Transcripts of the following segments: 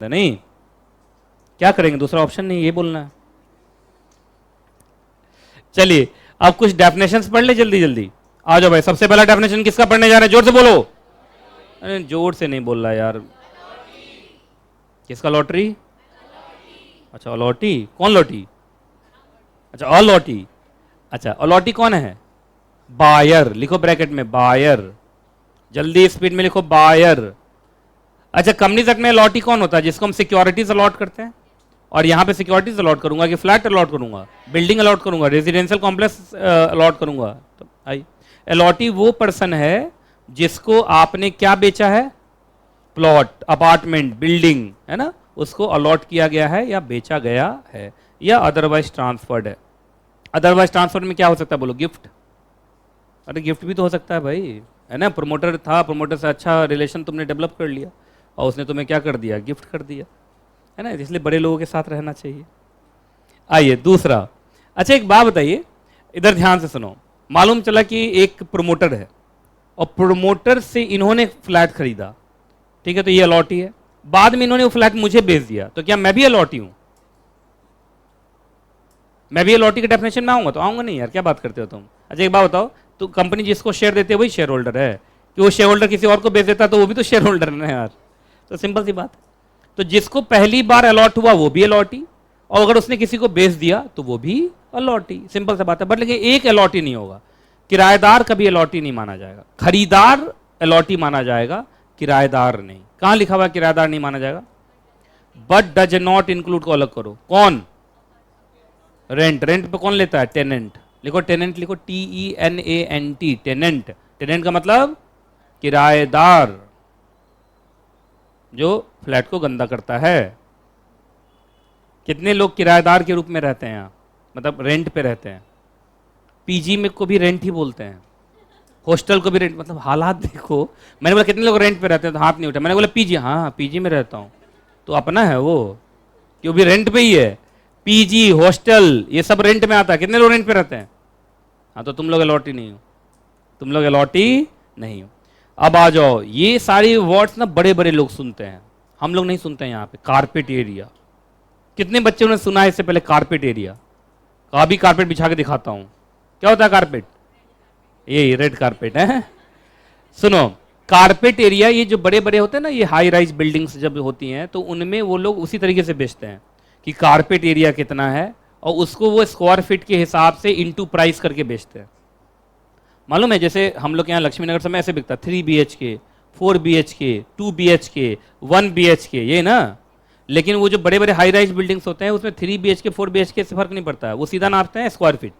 नहीं, क्या करेंगे, दूसरा ऑप्शन नहीं, ये बोलना है। चलिए अब कुछ डेफिनेशंस पढ़ ले जल्दी जल्दी। आ जाओ भाई, सबसे पहला डेफिनेशन किसका पढ़ने जा रहे हैं, जोर से बोलो। अरे जोर से नहीं बोल रहा यार। किसका लॉटरी? अच्छा अलॉटी, कौन लॉटी? अच्छा अलॉटी। अच्छा अलॉटी कौन है? बायर, लिखो ब्रैकेट में बायर, जल्दी स्पीड में लिखो बायर। अच्छा कंपनीज एक्ट में अलॉटी कौन होता है? जिसको हम सिक्योरिटीज अलॉट करते हैं। और यहां पे सिक्योरिटीज अलॉट करूंगा कि फ्लैट अलॉट करूंगा, बिल्डिंग अलॉट करूंगा, रेजिडेंशियल कॉम्प्लेक्स अलॉट करूंगा। तो आई अलॉटी वो पर्सन है जिसको आपने क्या बेचा है? प्लॉट, अपार्टमेंट, बिल्डिंग, है ना, उसको अलॉट किया गया है या बेचा गया है या अदरवाइज ट्रांसफर्ड है। अदरवाइज ट्रांसफर में क्या हो सकता है बोलो? गिफ्ट। अरे गिफ्ट भी तो हो सकता है भाई, है ना। प्रमोटर था, प्रमोटर से अच्छा रिलेशन तुमने डेवलप कर लिया और उसने तुम्हें क्या कर दिया? गिफ्ट कर दिया, है ना। इसलिए बड़े लोगों के साथ रहना चाहिए। आइए दूसरा। अच्छा एक बात बताइए, इधर ध्यान से सुनो। मालूम चला कि एक प्रमोटर है और प्रमोटर से इन्होंने फ्लैट खरीदा, ठीक है, तो ये अलॉटी है। बाद में इन्होंने वो फ्लैट मुझे बेच दिया, तो क्या मैं भी अलॉटी हूं? मैं भी अलॉटी के डेफिनेशन में आऊंगा? तो आऊंगा नहीं यार, क्या बात करते हो तुम। अच्छा एक बात बताओ, तो कंपनी जिसको शेयर देती है वही शेयर होल्डर है, कि वो शेयर होल्डर किसी और को बेच देता तो वो भी तो शेयर होल्डर है यार। तो सिंपल सी बात है। तो जिसको पहली बार अलॉट हुआ वो भी अलॉटी, और अगर उसने किसी को बेच दिया तो वो भी अलॉटी, सिंपल सी बात है। बट लेकिन एक अलॉटी नहीं होगा, किराएदार कभी अलॉटी नहीं माना जाएगा। खरीदार अलॉटी माना जाएगा, किराएदार नहीं। कहां लिखा हुआ किराएदार नहीं माना जाएगा? बट डज नॉट इंक्लूड को अलग करो। कौन? रेंट। रेंट पे कौन लेता है? टेनेंट। लिखो टेनेंट, लिखो TENANT, टेनेंट। टेनेंट का मतलब किराएदार, जो फ्लैट को गंदा करता है। कितने लोग किराएदार के रूप में रहते हैं यहाँ, मतलब रेंट पे रहते हैं? पीजी में को भी रेंट ही बोलते हैं, हॉस्टल को भी रेंट, मतलब हालात देखो। मैंने बोला कितने लोग रेंट पे रहते हैं, तो हाथ नहीं उठा। मैंने बोला पीजी, हाँ पीजी में रहता हूँ, तो अपना है वो, क्यों भी रेंट पे ही है। पीजी, हॉस्टल, ये सब रेंट में आता है। कितने लोग रेंट पे रहते हैं? हाँ तो तुम लोग अलॉटी नहीं हो, तुम लोग अलॉटी नहीं हो। अब आ जाओ, ये सारी वर्ड्स ना बड़े बड़े लोग सुनते हैं, हम लोग नहीं सुनते हैं। यहाँ पे कारपेट एरिया, कितने बच्चों ने सुना है इससे पहले कारपेट एरिया? अभी कारपेट बिछा के दिखाता हूं, क्या होता है कारपेट? ये रेड कारपेट है। सुनो, कारपेट एरिया, ये जो बड़े बड़े होते हैं ना, ये हाई राइज बिल्डिंग्स जब होती हैं तो उनमें वो लोग उसी तरीके से बेचते हैं कि कारपेट एरिया कितना है, और उसको वो स्क्वायर फीट के हिसाब से इनटू प्राइस करके बेचते हैं। मालूम है, जैसे हम लोग यहाँ लक्ष्मी नगर समय ऐसे बिकता 3 BHK, 4 BHK, 2 BHK, 1 BHK, ये ना। लेकिन वो जो बड़े बड़े हाई राइज बिल्डिंग्स होते हैं उसमें 3 BHK 4 BHK से फर्क नहीं पड़ता है, वो सीधा नापते हैं स्क्वायर फीट,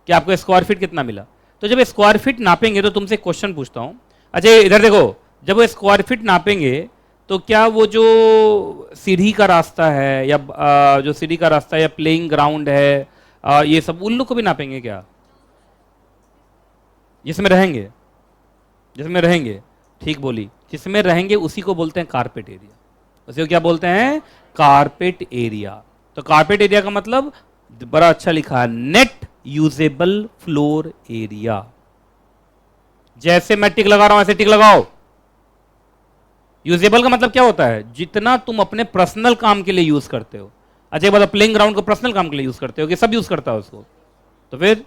कि आपको स्क्वायर फीट कितना मिला। तो जब स्क्वायर फीट नापेंगे तो तुमसे एक क्वेश्चन पूछता हूँ। अच्छा इधर देखो, जब वो स्क्वायर फीट नापेंगे तो क्या वो जो सीढ़ी का रास्ता है या जो सीढ़ी का रास्ता या प्लेइंग ग्राउंड है, ये सब उन लोग को भी नापेंगे क्या? जिसमें रहेंगे, जिसमें रहेंगे, ठीक बोली, जिसमें रहेंगे उसी को बोलते हैं कारपेट एरिया। उसे क्या बोलते हैं? Carpet area. तो कारपेट एरिया का मतलब बड़ा अच्छा लिखा है, नेट यूजेबल फ्लोर एरिया। जैसे मैं टिक लगा रहा हूं ऐसे टिक लगाओ। यूजेबल का मतलब क्या होता है? जितना तुम अपने पर्सनल काम के लिए यूज करते हो। अच्छा ये मतलब प्लेइंग ग्राउंड को पर्सनल काम के लिए यूज करते हो कि सब यूज करता है उसको? तो फिर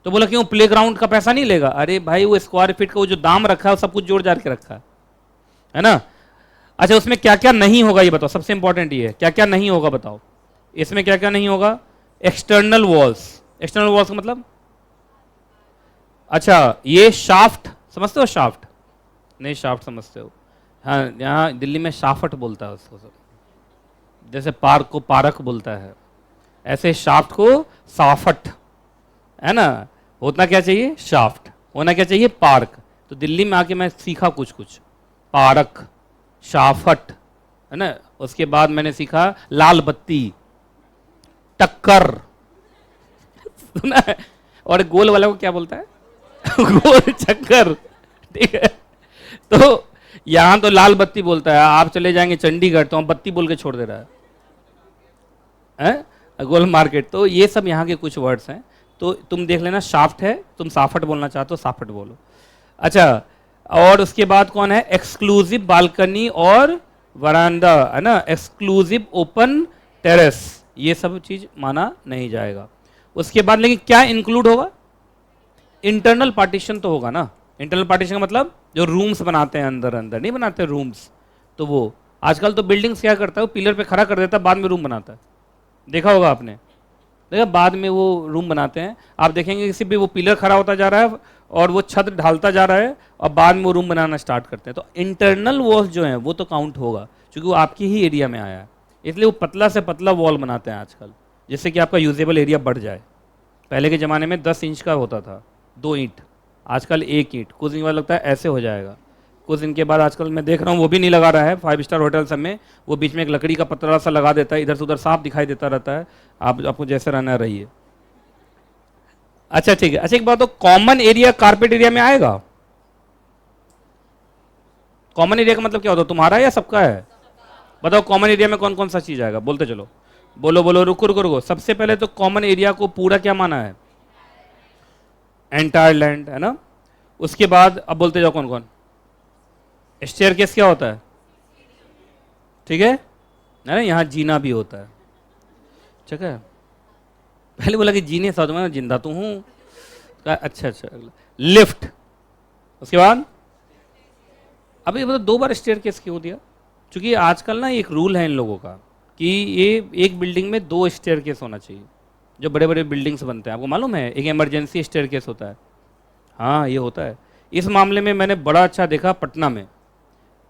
तो बोला क्यों प्ले ग्राउंड का पैसा नहीं लेगा? अरे भाई वो स्क्वायर फीट का वो जो दाम रखा है वो सब कुछ जोड़ जाड़ के रखा है ना। अच्छा उसमें क्या क्या नहीं होगा ये बताओ, सबसे इंपॉर्टेंट ये है, क्या क्या नहीं होगा बताओ। इसमें क्या क्या नहीं होगा? External walls. एक्सटर्नल वॉल्स का मतलब, अच्छा ये शाफ्ट समझते हो? शाफ्ट नहीं, शाफ्ट समझते हो? हाँ यहाँ दिल्ली में शाफट बोलता है उसको सब, जैसे पार्क को पार्क बोलता है, ऐसे शाफ्ट को साफट, है ना। होना क्या चाहिए? शाफ्ट। होना क्या चाहिए? पार्क। तो दिल्ली में आके मैं सीखा कुछ कुछ, पार्क, शाफट, है ना। उसके बाद मैंने सीखा लाल बत्ती, टक्कर, सुना है। और गोल वाला को क्या बोलता है? गोल चक्कर, ठीक है। तो यहां तो लाल बत्ती बोलता है, आप चले जाएंगे चंडीगढ़ तो हम बत्ती बोल के छोड़ दे रहा है? गोल मार्केट। तो ये सब यहाँ के कुछ वर्ड्स हैं, तो तुम देख लेना। शाफ्ट है, तुम साफट बोलना चाहते हो साफट बोलो। अच्छा और उसके बाद कौन है? एक्सक्लूसिव बालकनी और वरांडा, है ना, एक्सक्लूसिव ओपन टेरेस, ये सब चीज माना नहीं जाएगा। उसके बाद लेकिन क्या इंक्लूड होगा? इंटरनल पार्टीशन तो होगा ना। इंटरनल पार्टीशन का मतलब जो रूम्स बनाते हैं, अंदर अंदर नहीं बनाते रूम्स, तो वो आजकल तो बिल्डिंग्स क्या करता है, वो पिलर पे खड़ा कर देता है, बाद में रूम बनाता है, देखा होगा आपने, देखा बाद में वो रूम बनाते हैं। आप देखेंगे किसी भी वो पिलर खड़ा होता जा रहा है और वो छत ढालता जा रहा है और बाद में वो रूम बनाना स्टार्ट करते हैं। तो इंटरनल वॉल्स जो हैं वो तो काउंट होगा, क्योंकि वो आपकी ही एरिया में आया है, इसलिए वो पतला से पतला वॉल बनाते हैं आजकल, जिससे कि आपका यूजेबल एरिया बढ़ जाए। पहले के ज़माने में 10 इंच का होता था 2 ईंट, आजकल 1 ईंट। कुछ दिन बाद लगता है ऐसे हो जाएगा, कुछ दिन के बाद आजकल मैं देख रहा हूँ वो भी नहीं लगा रहा है 5 स्टार होटल सब में, वो बीच में एक लकड़ी का पतला सा लगा देता है, इधर से उधर साफ दिखाई देता रहता है। आपको जैसे रहना रहिए। अच्छा ठीक है। अच्छा एक बात, तो कॉमन एरिया कारपेट एरिया में आएगा? कॉमन एरिया का मतलब क्या होता है, तुम्हारा या सबका है? बताओ कॉमन एरिया में कौन कौन सा चीज आएगा, बोलते चलो, बोलो बोलो, रुको रुको रुको। सबसे पहले तो कॉमन एरिया को पूरा क्या माना है? एंटायर लैंड, है ना। उसके बाद अब बोलते जाओ कौन कौन। स्टेयरकेस क्या होता है? ठीक है ना, यहाँ जीना भी होता है, ठीक है। पहले बोला कि जीने समझ में, जिंदा तो हूँ। अच्छा अच्छा, लिफ्ट। उसके बाद अभी मतलब 2 बार स्टेयरकेस क्यों दिया? क्योंकि आजकल ना एक रूल है इन लोगों का कि ये एक बिल्डिंग में 2 स्टेयरकेस होना चाहिए। जो बड़े बड़े बिल्डिंग्स बनते हैं, आपको मालूम है, एक इमरजेंसी स्टेयरकेस होता है। हाँ ये होता है। इस मामले में मैंने बड़ा अच्छा देखा पटना में।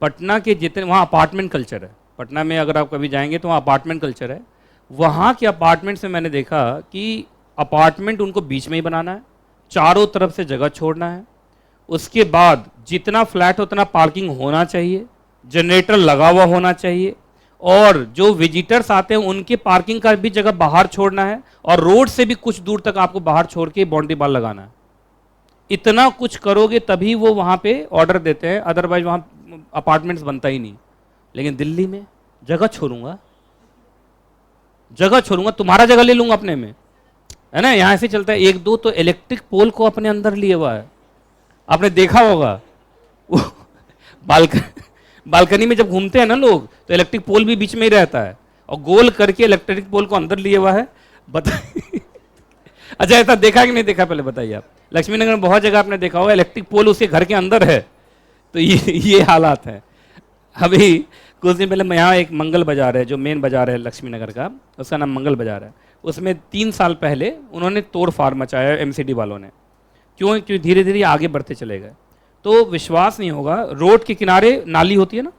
पटना के जितने वहाँ अपार्टमेंट कल्चर है, पटना में अगर आप कभी जाएंगे तो वहाँ अपार्टमेंट कल्चर है। वहाँ के अपार्टमेंट्स में मैंने देखा कि अपार्टमेंट उनको बीच में ही बनाना है, चारों तरफ से जगह छोड़ना है। उसके बाद जितना फ्लैट उतना पार्किंग होना चाहिए, जनरेटर लगा हुआ होना चाहिए, और जो विजिटर्स आते हैं उनके पार्किंग का भी जगह बाहर छोड़ना है, और रोड से भी कुछ दूर तक आपको बाहर छोड़ के बाउंड्री वॉल लगाना है। इतना कुछ करोगे तभी वो वहाँ पे ऑर्डर देते हैं, अदरवाइज वहाँ अपार्टमेंट्स बनता ही नहीं। लेकिन दिल्ली में जगह छोड़ूंगा, जगह छोड़ूंगा, तुम्हारा जगह ले लूंगा अपने में, है ना। यहाँ से चलता है। 1-2 तो इलेक्ट्रिक पोल को अपने अंदर लिए हुआ है, आपने देखा होगा। बालकनी में जब घूमते हैं ना लोग, तो इलेक्ट्रिक पोल भी बीच में ही रहता है, और गोल करके इलेक्ट्रिक पोल को अंदर लिए हुआ है। बताइए अच्छा ऐसा देखा कि नहीं देखा, पहले बताइए आप। लक्ष्मीनगर में बहुत जगह आपने देखा होगा इलेक्ट्रिक पोल उसके घर के अंदर है। तो ये हालात है। अभी कुछ दिन पहले यहाँ एक मंगल बाजार है, जो मेन बाजार है लक्ष्मीनगर का, उसका नाम मंगल बाजार है। उसमें 3 साल पहले उन्होंने तोड़ फाड़ मचाया एमसीडी वालों ने। क्यों? क्योंकि धीरे धीरे आगे बढ़ते चले गए। तो विश्वास नहीं होगा, रोड के किनारे नाली होती है ना,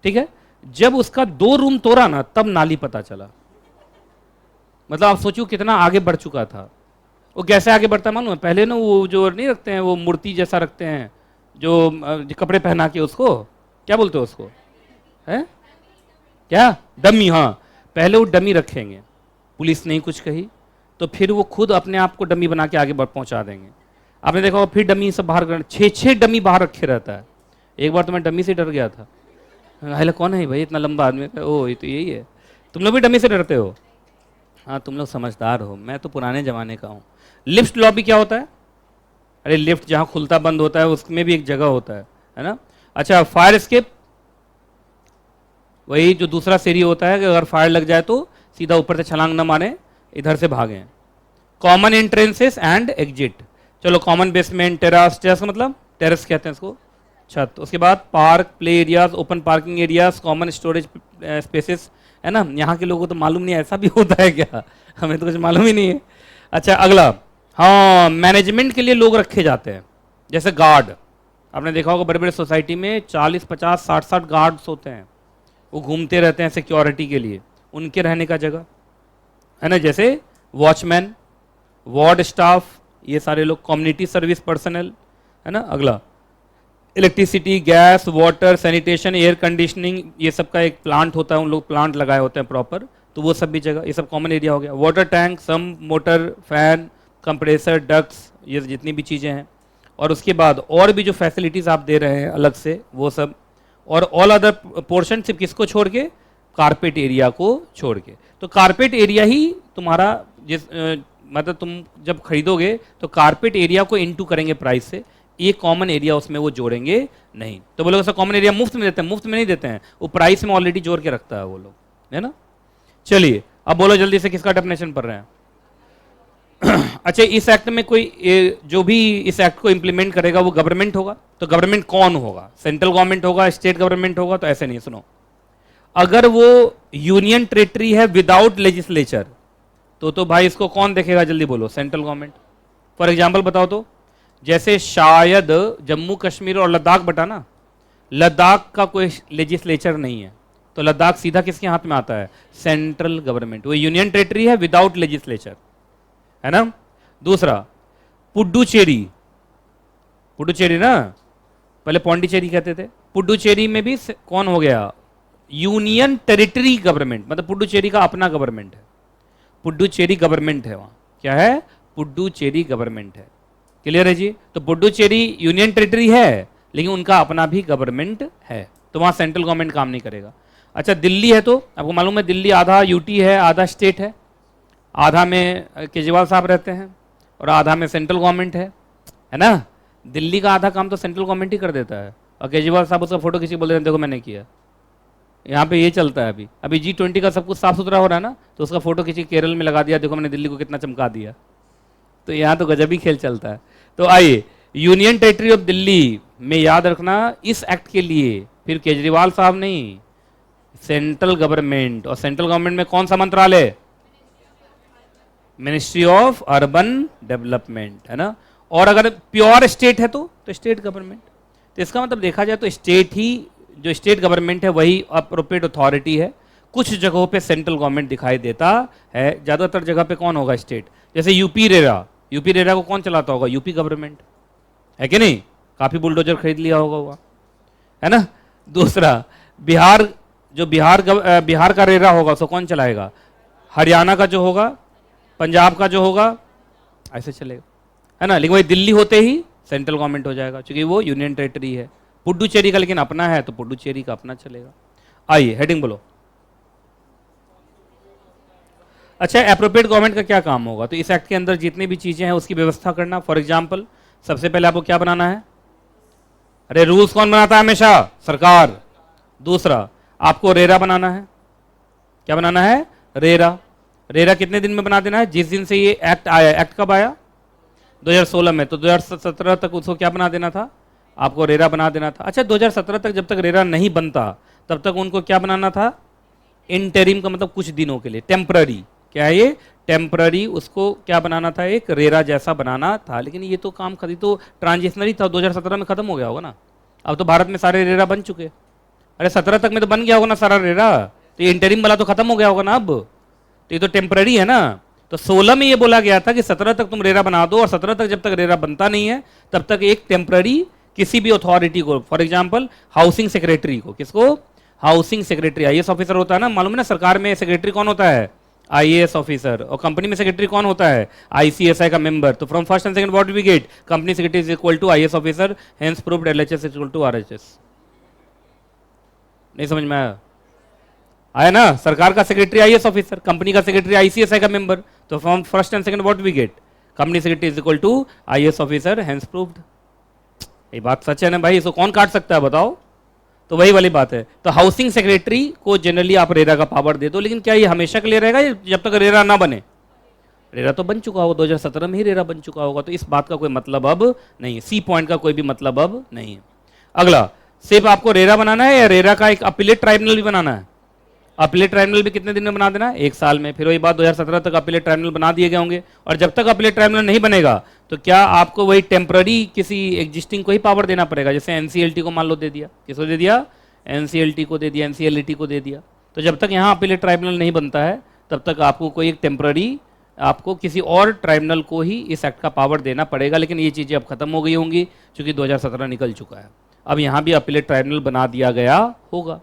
ठीक है, जब उसका 2 रूम तोड़ा ना, तब नाली पता चला। मतलब आप सोचो कितना आगे बढ़ चुका था। वो कैसे आगे बढ़ता मालूम है? पहले ना वो जो नहीं रखते हैं, वो मूर्ति जैसा रखते हैं, जो कपड़े पहना के, उसको क्या बोलते हो उसको, है क्या? डमी। हाँ, पहले वो डमी रखेंगे, पुलिस नहीं कुछ कही तो फिर वो खुद अपने आप को डमी बना के आगे पहुंचा देंगे। आपने देखा फिर डमी सब बाहर कर, 6-6 डमी बाहर रखे रहता है। एक बार तो मैं डमी से डर गया था। हाल कौन है भाई इतना लंबा आदमी? ओ ये तो यही है। तुम लोग भी डमी से डरते हो? हाँ तुम लोग समझदार हो, मैं तो पुराने जमाने का हूँ। लिफ्ट लॉबी क्या होता है? अरे लिफ्ट जहाँ खुलता बंद होता है उसमें भी एक जगह होता है ना। अच्छा, फायर एस्केप, वही जो दूसरा सीढ़ी होता है कि अगर फायर लग जाए तो सीधा ऊपर से छलांग न मारे, इधर से भागें। Common entrances and exit. चलो, कॉमन बेसमेंट, टेरास, टेरास का मतलब टेरेस कहते हैं इसको, छत। उसके बाद park, play areas, open parking areas, common storage spaces, है ना। यहाँ के लोगों को तो मालूम नहीं है ऐसा भी होता है क्या, हमें तो कुछ मालूम ही नहीं है। अच्छा अगला, हाँ, मैनेजमेंट के लिए लोग रखे जाते हैं, जैसे गार्ड। आपने देखा होगा बड़े बड़े सोसाइटी में 40, 50, 60 गार्ड्स होते हैं, वो घूमते रहते हैं सिक्योरिटी के लिए, उनके रहने का जगह, है ना। जैसे वॉचमैन, वार्ड स्टाफ, ये सारे लोग, कम्युनिटी सर्विस पर्सनल, है ना। अगला, electricity, gas, water, sanitation, air conditioning, ये सब का एक प्लांट होता है, उन लोग प्लांट लगाए होते हैं प्रॉपर, तो वो सब भी जगह, ये सब कॉमन एरिया हो गया। वाटर टैंक, सम मोटर, फैन, कंप्रेसर, डक्ट्स, ये जितनी भी चीज़ें हैं। और उसके बाद और भी जो फैसिलिटीज़ आप दे रहे हैं अलग से, वो सब। और ऑल अदर पोर्शन सिर्फ किसको छोड़ के? कारपेट एरिया को छोड़ के। तो कारपेट एरिया ही तुम्हारा मतलब तुम जब खरीदोगे तो कारपेट एरिया को इनटू करेंगे प्राइस से, ये कॉमन एरिया उसमें वो जोड़ेंगे नहीं। तो बोलोगे सर कॉमन एरिया मुफ्त में देते हैं, मुफ्त में नहीं देते हैं, वो प्राइस में ऑलरेडी जोड़ के रखता है वो लोग, है ना। चलिए अब बोलो जल्दी से किसका डेफिनेशन पढ़ रहे हैं। अच्छा, इस एक्ट में कोई जो भी इस एक्ट को इंप्लीमेंट करेगा वो गवर्नमेंट होगा। तो गवर्नमेंट कौन होगा? सेंट्रल गवर्नमेंट होगा, स्टेट गवर्नमेंट होगा? तो ऐसे नहीं, सुनो, अगर वो यूनियन टेरिटरी है विदाउट लेजिस्लेचर तो भाई इसको कौन देखेगा? जल्दी बोलो, सेंट्रल गवर्नमेंट। फॉर एग्जाम्पल बताओ तो, जैसे शायद जम्मू कश्मीर और लद्दाख बटा ना, लद्दाख का कोई लेजिस्लेचर नहीं है, तो लद्दाख सीधा किसके हाथ में आता है? Central government. वो यूनियन टेरिटरी है विदाउट लेजिस्लेचर, है ना। दूसरा पुडुचेरी, पुडुचेरी ना, पहले पौंडीचेरी कहते थे, पुडुचेरी में भी कौन हो गया? यूनियन टेरिटरी गवर्नमेंट, मतलब पुडुचेरी का अपना गवर्नमेंट है, पुडुचेरी गवर्नमेंट है वहां। क्या है? पुडुचेरी गवर्नमेंट है। क्लियर है जी? तो पुडुचेरी यूनियन टेरिटरी है लेकिन उनका अपना भी गवर्नमेंट है, तो वहां सेंट्रल गवर्नमेंट काम नहीं करेगा। अच्छा, दिल्ली है, तो आपको मालूम है दिल्ली आधा यूटी है आधा स्टेट है, आधा में केजरीवाल साहब रहते हैं और आधा में सेंट्रल गवर्नमेंट है ना। दिल्ली का आधा काम तो सेंट्रल गवर्नमेंट ही कर देता है और केजरीवाल साहब उसका फोटो किसी बोल रहे हैं देखो मैंने किया। यहाँ पे ये चलता है, अभी G20 का सब कुछ साफ सुथरा हो रहा है ना, तो उसका फोटो किसी केरल में लगा दिया, देखो मैंने दिल्ली को कितना चमका दिया। तो यहाँ तो गजब ही खेल चलता है। तो आइए, यूनियन टेरिटरी ऑफ दिल्ली में याद रखना इस एक्ट के लिए फिर केजरीवाल साहब नहीं, सेंट्रल गवर्नमेंट। और सेंट्रल गवर्नमेंट में कौन सा मंत्रालय? मिनिस्ट्री ऑफ अर्बन डेवलपमेंट, है ना। और अगर प्योर स्टेट है तो स्टेट गवर्नमेंट। तो इसका मतलब देखा जाए तो स्टेट ही, जो स्टेट गवर्नमेंट है वही अप्रोप्रिएट अथॉरिटी है। कुछ जगहों पे सेंट्रल गवर्नमेंट दिखाई देता है, ज्यादातर जगह पे कौन होगा? स्टेट। जैसे यूपी रेरा को कौन चलाता होगा? यूपी गवर्नमेंट, है कि नहीं? काफी बुलडोजर खरीद लिया होगा हुआ, है ना। दूसरा बिहार, जो बिहार का रेरा होगा उसको कौन चलाएगा? हरियाणा का जो होगा, पंजाब का जो होगा, ऐसे चलेगा, है ना। लेकिन वही दिल्ली होते ही सेंट्रल गवर्नमेंट हो जाएगा क्योंकि वो यूनियन टेरिटरी है। पुडुचेरी का लेकिन अपना है तो पुडुचेरी का अपना चलेगा। आइए हेडिंग बोलो। अच्छा, एप्रोप्रिएट गवर्नमेंट का क्या काम होगा? तो इस एक्ट के अंदर जितनी भी चीजें हैं उसकी व्यवस्था करना। फॉर एग्जाम्पल, सबसे पहले आपको क्या बनाना है? अरे रूल्स कौन बनाता है? हमेशा सरकार। दूसरा, आपको रेरा बनाना है। क्या बनाना है? रेरा। रेरा कितने दिन में बना देना है? जिस दिन से ये एक्ट आया। एक्ट कब आया? 2016 में। तो 2017 तक उसको क्या बना देना था? आपको रेरा बना देना था। अच्छा, 2017 तक जब तक रेरा नहीं बनता तब तक उनको क्या बनाना था? इंटरिम का मतलब कुछ दिनों के लिए, टेम्पररी। क्या है ये? टेम्पररी। उसको क्या बनाना था? एक रेरा जैसा बनाना था। लेकिन ये तो काम खरी तो ट्रांजिशनरी था, 2017 में खत्म हो गया होगा ना। अब तो भारत में सारे रेरा बन चुके। अरे 17 तक में तो बन गया होगा ना सारा रेरा, तो ये इंटरिम वाला तो खत्म हो गया होगा ना अब। तो ये तो टेम्पररी है ना। तो 16 में ये बोला गया था कि 17 तक तुम रेरा बना दो, और 17 तक जब तक रेरा बनता नहीं है तब तक एक टेम्पररी किसी भी अथॉरिटी को, फॉर एग्जाम्पल हाउसिंग सेक्रेटरी को, किसको? Housing secretary. आईएएस ऑफिसर होता है ना, मालूम है ना। सरकार में सेक्रेटरी कौन होता है? IAS officer. और कंपनी में सेक्रेटरी कौन होता है? आईसीएसआई का मेंबर। तो from first and second what we get? Company secretary is equal to IAS officer, hence proved LHS is equal to RHS. नहीं समझ में आया? आया ना। सरकार का सेक्रेटरी आईएएस ऑफिसर, कंपनी का सेक्रेटरी आईसीएसआई का मेंबर। तो from first and second what we get? Company secretary is equal to IAS officer, hence proved. ये बात सच है ना भाई? इसको कौन काट सकता है बताओ? तो वही वाली बात है। तो हाउसिंग सेक्रेटरी को जनरली आप रेरा का पावर दे दो, लेकिन क्या ये हमेशा के लिए रहेगा जब तक रेरा ना बने? रेरा तो बन चुका होगा, 2017 में ही रेरा बन चुका होगा, तो इस बात का कोई मतलब अब नहीं। सी पॉइंट का कोई भी मतलब अब नहीं है। अगला, सिर्फ आपको रेरा बनाना है या रेरा का एक अपीलेट ट्राइब्यूनल भी बनाना है? अपीलेट ट्राइब्यूनल भी कितने दिन में बना देना है? 1 साल में। फिर वही बात, 2017 तक अपीलेट ट्राइब्यूनल बना दिए गए होंगे। और जब तक अपीलेट ट्राइब्यूनल नहीं बनेगा तो क्या आपको वही टेम्पररी किसी एग्जिस्टिंग को ही पावर देना पड़ेगा? जैसे एनसीएलटी को मान लो दे दिया, किसको दे दिया? एनसीएलटी को दे दिया, एनसीएलटी को दे दिया। तो जब तक यहाँ अपीलेट ट्राइब्यूनल नहीं बनता है तब तक आपको कोई एक टेम्पररी, आपको किसी और ट्राइब्यूनल को ही इस एक्ट का पावर देना पड़ेगा। लेकिन ये चीज़ें अब खत्म हो गई होंगी क्योंकि 2017 निकल चुका है। अब यहाँ भी अपीलेट ट्राइब्यूनल बना दिया गया होगा।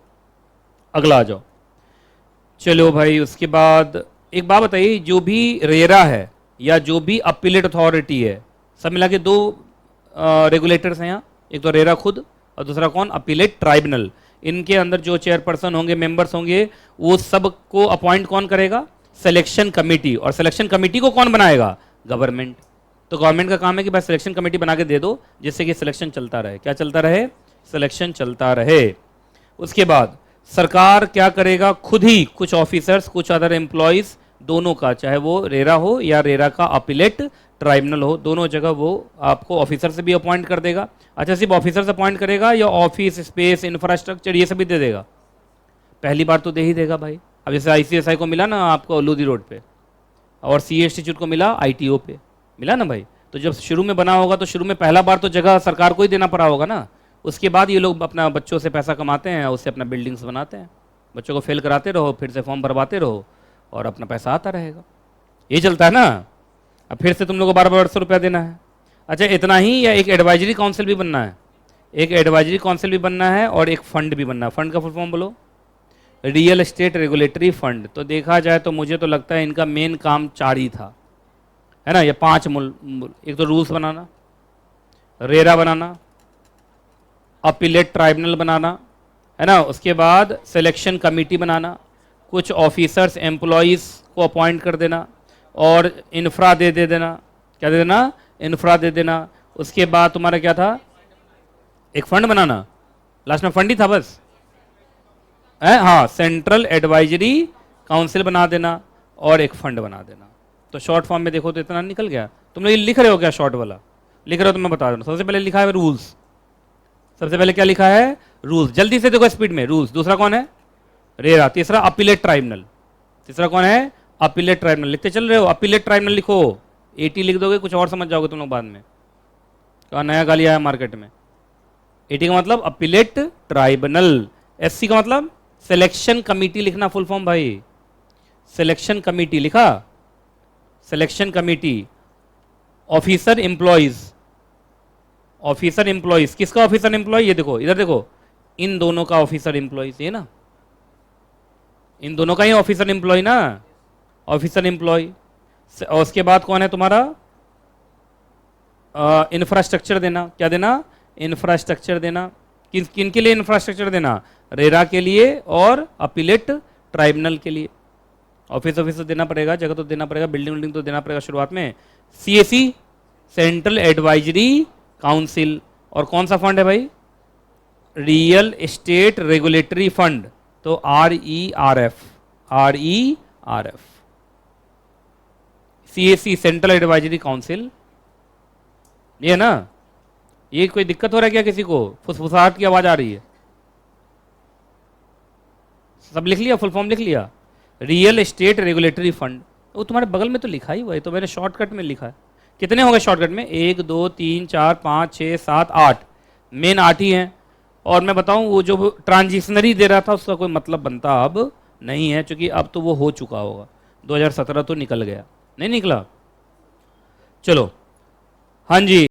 अगला आ जाओ। चलो भाई, उसके बाद एक बात बताइए, जो भी रेरा है या जो भी अपीलेट अथॉरिटी है, सब मिला के 2 रेगुलेटर्स हैं यहाँ। एक तो रेरा खुद और दूसरा कौन? Appellate tribunal. इनके अंदर जो चेयरपर्सन होंगे, मेंबर्स होंगे, वो सब को अपॉइंट कौन करेगा? Selection committee. और सिलेक्शन कमेटी को कौन बनाएगा? गवर्नमेंट। तो गवर्नमेंट का काम है कि भाई सिलेक्शन कमेटी बना के दे दो जिससे कि सिलेक्शन चलता रहे। क्या चलता रहे? सिलेक्शन चलता रहे। उसके बाद सरकार क्या करेगा, खुद ही कुछ ऑफिसर्स कुछ अदर एम्प्लॉयज दोनों का, चाहे वो रेरा हो या रेरा का अपीलेट ट्राइब्यूनल हो, दोनों जगह वो आपको ऑफिसर से भी अपॉइंट कर देगा। अच्छा, सिर्फ ऑफिसर से अपॉइंट करेगा या ऑफिस स्पेस इंफ्रास्ट्रक्चर ये सब भी दे देगा? पहली बार तो दे ही देगा भाई। अब जैसे ICSI को मिला ना आपको लोधी रोड पे, और CA इंस्टीट्यूट को मिला ITO पे, मिला ना भाई। तो जब शुरू में बना होगा तो शुरू में पहला बार तो जगह सरकार को ही देना पड़ा होगा ना। उसके बाद ये लोग अपना बच्चों से पैसा कमाते हैं, उससे अपना बिल्डिंग्स बनाते हैं, बच्चों को फेल कराते रहो, फिर से फॉर्म भरवाते रहो और अपना पैसा आता रहेगा। ये चलता है ना। अब फिर से तुम लोग को 1200 रुपया देना है। अच्छा, इतना ही या एक एडवाइजरी काउंसिल भी बनना है? एक एडवाइजरी काउंसिल भी बनना है और एक फंड भी बनना है। फंड का फुल फॉर्म बोलो। Real estate regulatory fund. तो देखा जाए तो मुझे तो लगता है इनका मेन काम 4 ही था, है ना, ये 5 एक तो रूल्स बनाना, रेरा बनाना, अपीलेट ट्राइब्यूनल बनाना, है ना, उसके बाद सिलेक्शन कमेटी बनाना, कुछ ऑफिसर्स एम्प्लॉयज़ को अपॉइंट कर देना और इंफ्रा दे देना। क्या दे देना? इंफ्रा दे देना। उसके बाद तुम्हारा क्या था? एक फंड बनाना। लास्ट में फंड ही था बस है। हाँ, सेंट्रल एडवाइजरी काउंसिल बना देना और एक फंड बना देना। तो शॉर्ट फॉर्म में देखो तो इतना निकल गया। तुम लोग ये लिख रहे हो क्या? शॉर्ट वाला लिख रहे हो तो मैं बता दूँ। सबसे पहले लिखा है रूल्स। सबसे पहले क्या लिखा है? रूल्स। जल्दी से देखो स्पीड में। रूल्स। दूसरा कौन है? रेरा। तीसरा अपीलेट ट्राइब्यूनल। तीसरा कौन है? Appellate tribunal. लिखते चल रहे हो? अपीलेट ट्राइब्यूनल लिखो। 80 लिख दोगे, कुछ और समझ जाओगे तुम लोग बाद में। क्या नया गाली आया मार्केट में? 80 का मतलब अपीलेट ट्राइब्यूनल। SC का मतलब सिलेक्शन कमेटी लिखना फुल फॉर्म भाई। सिलेक्शन कमेटी लिखा? Selection committee. Officer employees. Officer employees. किसका ऑफिसर एम्प्लॉय? ये देखो, इधर देखो, इन दोनों का ऑफिसर एम्प्लॉयज, ये ना, इन दोनों का ही ऑफिसर एम्प्लॉय ना, ऑफिसर एम्प्लॉय। और उसके बाद कौन है तुम्हारा? इंफ्रास्ट्रक्चर देना। क्या देना? इंफ्रास्ट्रक्चर देना। किन के लिए इंफ्रास्ट्रक्चर देना? रेरा के लिए और अपीलेट ट्राइब्यूनल के लिए। ऑफिस तो देना पड़ेगा, जगह तो देना पड़ेगा, बिल्डिंग तो देना पड़ेगा शुरुआत में। CAC central advisory council. और कौन सा फंड है भाई? Real estate regulatory fund. तो RERF। RERF। CAC central advisory council, ये है ना। ये कोई दिक्कत हो रहा है क्या किसी को? फुसफुसाहट की आवाज आ रही है? सब लिख लिया? फुल फॉर्म लिख लिया? Real estate regulatory fund. वो तुम्हारे बगल में तो लिखा ही हुआ है, तो मैंने शॉर्टकट में लिखा है। कितने हो गए शॉर्टकट में? 1 2 3 4 5 6 7 8। मेन 8 ही हैं। और मैं बताऊं, वो जो ट्रांजिशनरी दे रहा था उसका कोई मतलब बनता अब नहीं है, क्योंकि अब तो वो हो चुका होगा। 2017 तो निकल गया, नहीं निकला? चलो, हाँ जी।